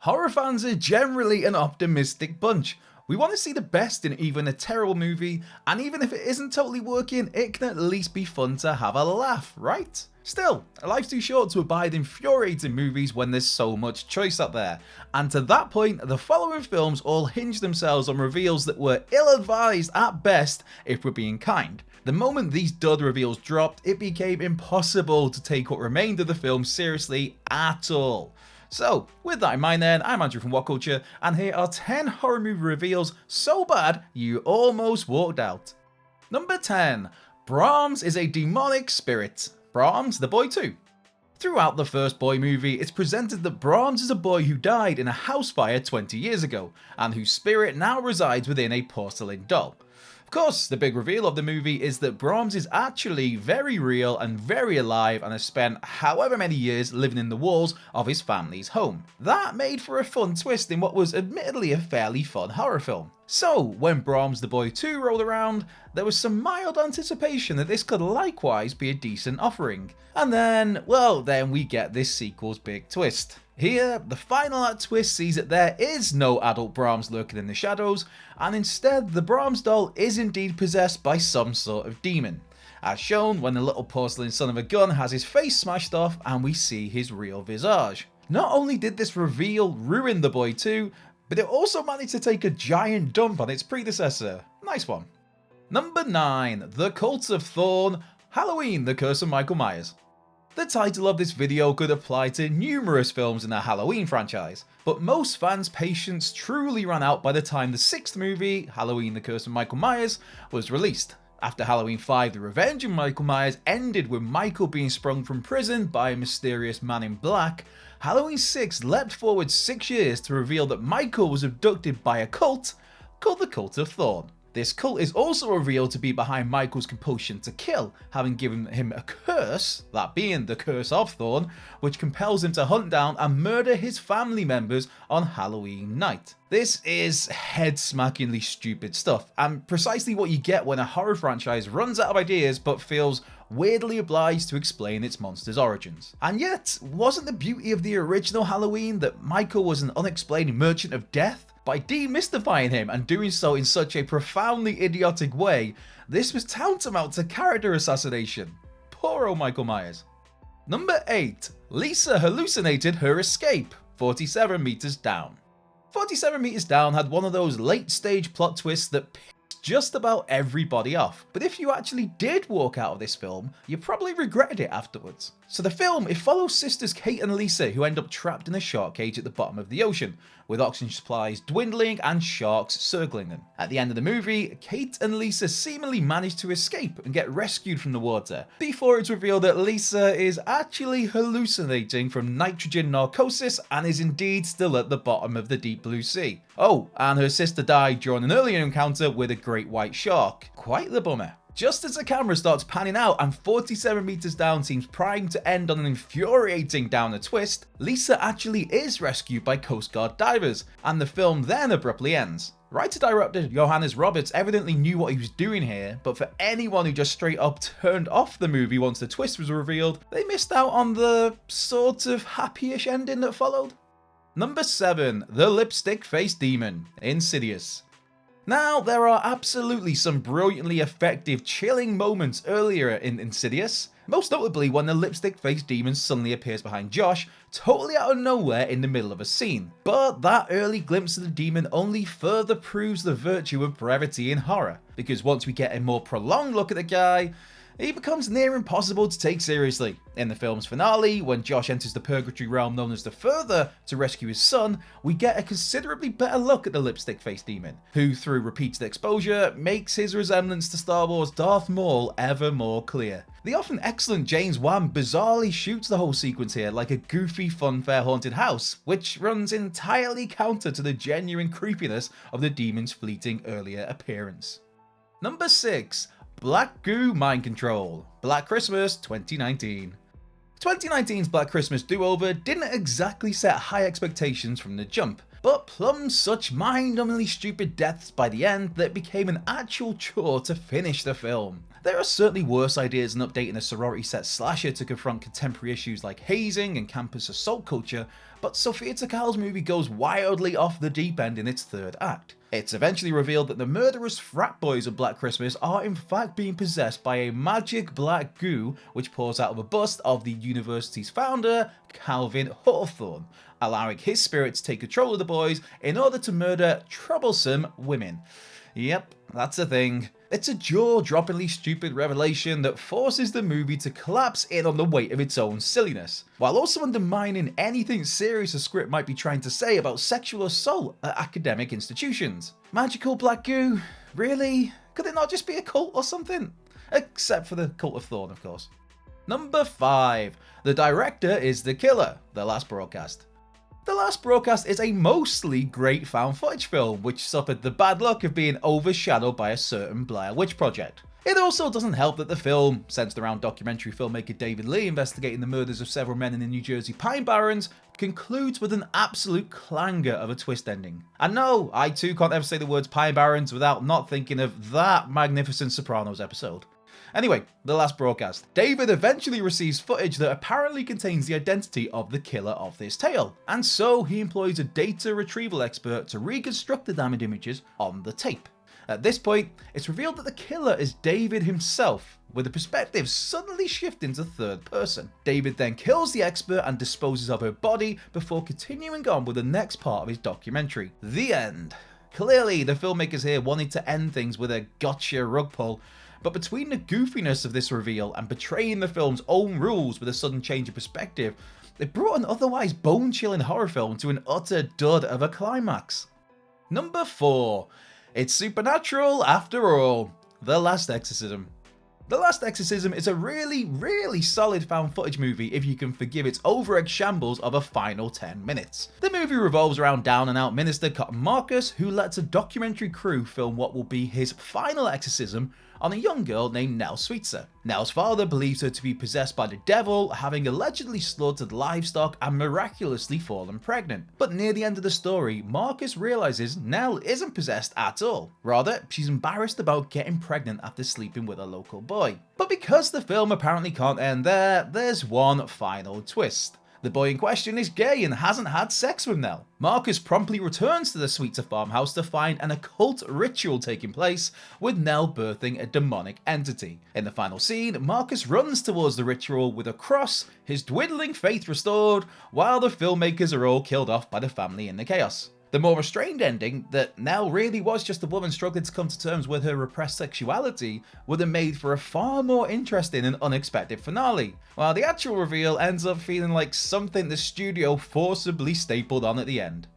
Horror fans are generally an optimistic bunch. We want to see the best in even a terrible movie, and even if it isn't totally working, it can at least be fun to have a laugh, right? Still, life's too short to abide infuriating movies when there's so much choice out there, and to that point, the following films all hinge themselves on reveals that were ill-advised at best, if we're being kind. The moment these dud reveals dropped, it became impossible to take what remained of the film seriously at all. So, with that in mind then, I'm Andrew from What Culture, and here are 10 horror movie reveals so bad you almost walked out. Number 10. Brahms is a demonic spirit. Brahms, the Boy 2. Throughout the first Boy movie, it's presented that Brahms is a boy who died in a house fire 20 years ago, and whose spirit now resides within a porcelain doll. Of course, the big reveal of the movie is that Brahms is actually very real and very alive and has spent however many years living in the walls of his family's home. That made for a fun twist in what was admittedly a fairly fun horror film. So, when Brahms the Boy 2 rolled around, there was some mild anticipation that this could likewise be a decent offering. And then, well, then we get this sequel's big twist. Here, the final act twist sees that there is no adult Brahms lurking in the shadows, and instead the Brahms doll is indeed possessed by some sort of demon, as shown when the little porcelain son of a gun has his face smashed off and we see his real visage. Not only did this reveal ruin The Boy 2, but it also managed to take a giant dump on its predecessor. Nice one. Number 9. The Cult of Thorn, Halloween, The Curse of Michael Myers. The title of this video could apply to numerous films in the Halloween franchise, but most fans' patience truly ran out by the time the 6th movie, Halloween the Curse of Michael Myers, was released. After Halloween 5 The Revenge of Michael Myers ended with Michael being sprung from prison by a mysterious man in black, Halloween 6 leapt forward 6 years to reveal that Michael was abducted by a cult called the Cult of Thorn. This cult is also revealed to be behind Michael's compulsion to kill, having given him a curse, that being the Curse of Thorn, which compels him to hunt down and murder his family members on Halloween night. This is head-smackingly stupid stuff, and precisely what you get when a horror franchise runs out of ideas but feels weirdly obliged to explain its monster's origins. And yet, wasn't the beauty of the original Halloween that Michael was an unexplained merchant of death? By demystifying him and doing so in such a profoundly idiotic way, this was tantamount to character assassination. Poor old Michael Myers. Number 8. Lisa hallucinated her escape, 47 meters down. 47 meters down had one of those late stage plot twists that pissed just about everybody off, but if you actually did walk out of this film, you probably regretted it afterwards. So the film, it follows sisters Kate and Lisa who end up trapped in a shark cage at the bottom of the ocean, with oxygen supplies dwindling and sharks circling them. At the end of the movie, Kate and Lisa seemingly manage to escape and get rescued from the water, before it's revealed that Lisa is actually hallucinating from nitrogen narcosis and is indeed still at the bottom of the deep blue sea. Oh, and her sister died during an earlier encounter with a great white shark. Quite the bummer. Just as the camera starts panning out and 47 meters down seems primed to end on an infuriating downer twist, Lisa actually is rescued by Coast Guard divers, and the film then abruptly ends. Writer-director Johannes Roberts evidently knew what he was doing here, but for anyone who just straight up turned off the movie once the twist was revealed, they missed out on the sort of happy-ish ending that followed. Number 7. The Lipstick-Faced Demon, Insidious. Now, there are absolutely some brilliantly effective, chilling moments earlier in Insidious, most notably when the lipstick-faced demon suddenly appears behind Josh, totally out of nowhere in the middle of a scene. But that early glimpse of the demon only further proves the virtue of brevity in horror, because once we get a more prolonged look at the guy, he becomes near impossible to take seriously. In the film's finale, when Josh enters the purgatory realm known as the Further to rescue his son, we get a considerably better look at the lipstick-faced demon, who through repeated exposure makes his resemblance to Star Wars Darth Maul ever more clear. The often excellent James Wan bizarrely shoots the whole sequence here like a goofy funfair haunted house, which runs entirely counter to the genuine creepiness of the demon's fleeting earlier appearance. Number 6. Black Goo Mind Control, Black Christmas 2019. 2019's Black Christmas Do-Over didn't exactly set high expectations from the jump, but plumbed such mind-numbingly stupid deaths by the end that it became an actual chore to finish the film. There are certainly worse ideas than updating a sorority set slasher to confront contemporary issues like hazing and campus assault culture, but Sofia Takal's movie goes wildly off the deep end in its third act. It's eventually revealed that the murderous frat boys of Black Christmas are in fact being possessed by a magic black goo which pours out of a bust of the university's founder, Calvin Hawthorne, allowing his spirit to take control of the boys in order to murder troublesome women. Yep, that's a thing. It's a jaw-droppingly stupid revelation that forces the movie to collapse in on the weight of its own silliness, while also undermining anything serious a script might be trying to say about sexual assault at academic institutions. Magical black goo? Really? Could it not just be a cult or something? Except for the cult of Thorn, of course. Number 5. The director is the killer, The Last Broadcast. The Last Broadcast is a mostly great found footage film, which suffered the bad luck of being overshadowed by a certain Blair Witch Project. It also doesn't help that the film, centered around documentary filmmaker David Lee investigating the murders of several men in the New Jersey Pine Barrens, concludes with an absolute clanger of a twist ending. And no, I too can't ever say the words Pine Barrens without not thinking of that magnificent Sopranos episode. Anyway, The Last Broadcast. David eventually receives footage that apparently contains the identity of the killer of this tale, and so he employs a data retrieval expert to reconstruct the damaged images on the tape. At this point, it's revealed that the killer is David himself, with the perspective suddenly shifting to third person. David then kills the expert and disposes of her body before continuing on with the next part of his documentary. The end. Clearly, the filmmakers here wanted to end things with a gotcha rug pull, but between the goofiness of this reveal and betraying the film's own rules with a sudden change of perspective, it brought an otherwise bone-chilling horror film to an utter dud of a climax. Number 4. It's supernatural after all. The Last Exorcism. The Last Exorcism is a really solid found footage movie if you can forgive its over-egg shambles of a final 10 minutes. The movie revolves around down and out minister Cotton Marcus, who lets a documentary crew film what will be his final exorcism on a young girl named Nell Sweetser. Nell's father believes her to be possessed by the devil, having allegedly slaughtered livestock and miraculously fallen pregnant. But near the end of the story, Marcus realizes Nell isn't possessed at all. Rather, she's embarrassed about getting pregnant after sleeping with a local boy. But because the film apparently can't end there, there's one final twist. The boy in question is gay and hasn't had sex with Nell. Marcus promptly returns to the Sweetser farmhouse to find an occult ritual taking place, with Nell birthing a demonic entity. In the final scene, Marcus runs towards the ritual with a cross, his dwindling faith restored, while the filmmakers are all killed off by the family in the chaos. The more restrained ending, that Nell really was just a woman struggling to come to terms with her repressed sexuality, would have made for a far more interesting and unexpected finale, while the actual reveal ends up feeling like something the studio forcibly stapled on at the end.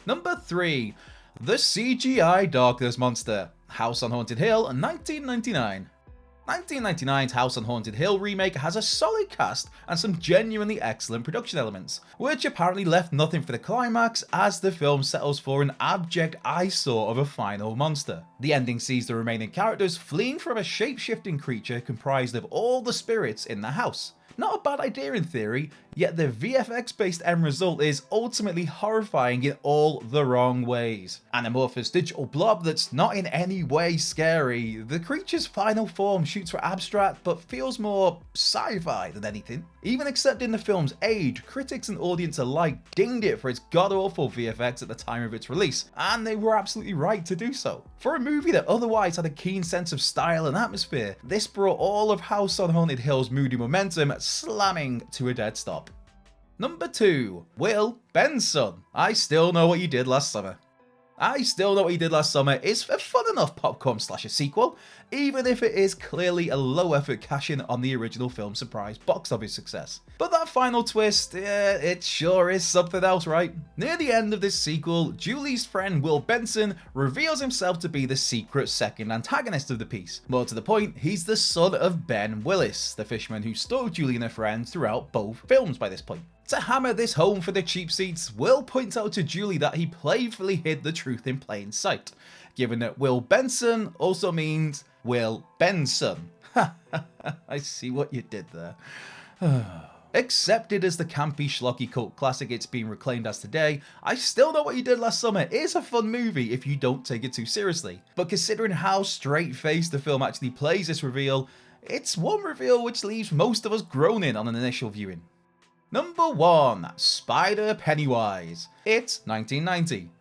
Number 3. The CGI Darkness Monster. House on Haunted Hill, 1999. 1999's House on Haunted Hill remake has a solid cast and some genuinely excellent production elements, which apparently left nothing for the climax as the film settles for an abject eyesore of a final monster. The ending sees the remaining characters fleeing from a shape-shifting creature comprised of all the spirits in the house. Not a bad idea in theory, yet the VFX-based end result is ultimately horrifying in all the wrong ways. An amorphous digital blob that's not in any way scary, the creature's final form shoots for abstract but feels more sci-fi than anything. Even accepting the film's age, critics and audience alike dinged it for its god-awful VFX at the time of its release, and they were absolutely right to do so. For a movie that otherwise had a keen sense of style and atmosphere, this brought all of House on Haunted Hill's moody momentum slamming to a dead stop. Number 2. Will Benson. I Still Know What You Did Last Summer. I Still Know What You Did Last Summer is a fun enough popcorn slasher sequel, even if it is clearly a low effort cash in on the original film's surprise box office success. But that final twist, it sure is something else, right? Near the end of this sequel, Julie's friend Will Benson reveals himself to be the secret second antagonist of the piece. More to the point, he's the son of Ben Willis, the fisherman who stalked Julie and her friends throughout both films by this point. To hammer this home for the cheap seats, Will points out to Julie that he playfully hid the truth in plain sight, given that Will Benson also means Will Benson. I see what you did there. Accepted as the campy schlocky cult classic it's been reclaimed as today, I Still Know What You Did Last Summer is a fun movie if you don't take it too seriously. But considering how straight-faced the film actually plays this reveal, it's one reveal which leaves most of us groaning on an initial viewing. Number 1. Spider Pennywise. It's 1990.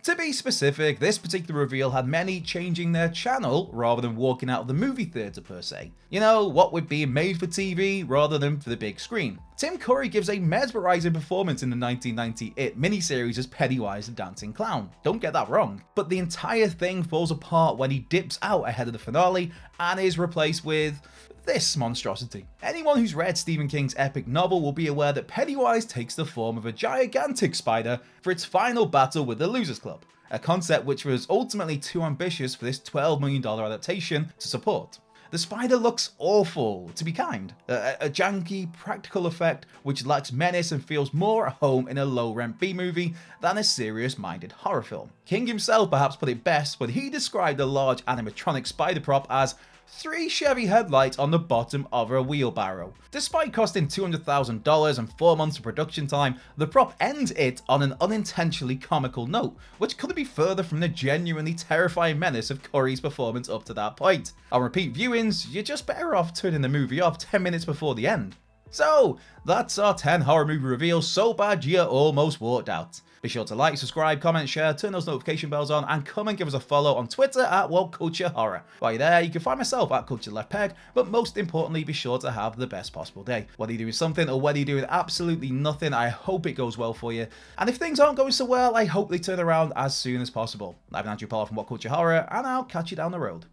To be specific, this particular reveal had many changing their channel rather than walking out of the movie theatre per se. You know, what with being made for TV rather than for the big screen. Tim Curry gives a mesmerising performance in the 1990 It miniseries as Pennywise the Dancing Clown, don't get that wrong. But the entire thing falls apart when he dips out ahead of the finale and is replaced with this monstrosity. Anyone who's read Stephen King's epic novel will be aware that Pennywise takes the form of a gigantic spider for its final battle with the Losers Club, a concept which was ultimately too ambitious for this $12 million adaptation to support. The spider looks awful, to be kind, a janky, practical effect which lacks menace and feels more at home in a low-rent B-movie than a serious-minded horror film. King himself perhaps put it best when he described the large animatronic spider prop as 3 Chevy headlights on the bottom of a wheelbarrow. Despite costing $200,000 and 4 months of production time, the prop ends it on an unintentionally comical note, which couldn't be further from the genuinely terrifying menace of Curry's performance up to that point. On repeat viewings, you're just better off turning the movie off 10 minutes before the end. So, that's our 10 horror movie reveals so bad you almost walked out. Be sure to like, subscribe, comment, share, turn those notification bells on, and come and give us a follow on Twitter at WhatCultureHorror. While you're there, you can find myself at CultureLeftPeg, but most importantly, be sure to have the best possible day. Whether you're doing something or whether you're doing absolutely nothing, I hope it goes well for you. And if things aren't going so well, I hope they turn around as soon as possible. I've been Andrew Pollard from What Culture Horror, and I'll catch you down the road.